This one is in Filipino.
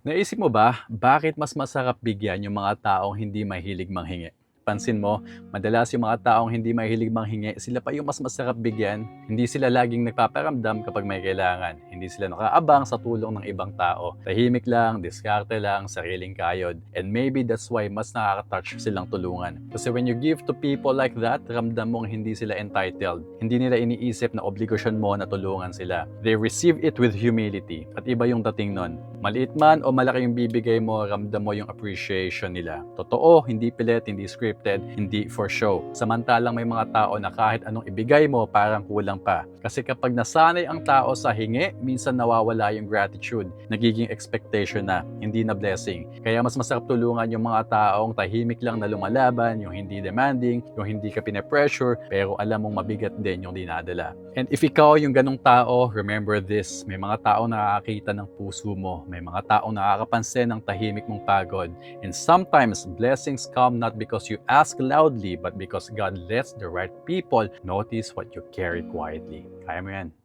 Naisip mo ba, bakit mas masarap bigyan yung mga taong hindi mahilig manghingi? Pansin mo, madalas yung mga taong hindi mahilig manghingi, sila pa yung mas masarap bigyan. Hindi sila laging nagpaparamdam kapag may kailangan. Hindi sila nakaabang sa tulong ng ibang tao. Tahimik lang, diskarte lang, sariling kayod. And maybe that's why mas nakaka-touch silang tulungan. Kasi when you give to people like that, ramdam mong hindi sila entitled. Hindi nila iniisip na obligasyon mo na tulungan sila. They receive it with humility. At iba yung dating nun. Maliit man o malaki yung bibigay mo, ramdam mo yung appreciation nila. Totoo, hindi pilit, hindi scripted, hindi for show. Samantalang may mga tao na kahit anong ibigay mo, parang kulang pa. Kasi kapag nasanay ang tao sa hingi, minsan nawawala yung gratitude. Nagiging expectation na, hindi na blessing. Kaya mas masarap tulungan yung mga taong tahimik lang na lumalaban, yung hindi demanding, yung hindi ka pinapressure, pero alam mong mabigat din yung dinadala. And if ikaw yung ganong tao, remember this, may mga tao nakakakita ng puso mo. May mga taong nakakapansin ng tahimik mong pagod. And sometimes, blessings come not because you ask loudly, but because God lets the right people notice what you carry quietly. Kaya mo yan.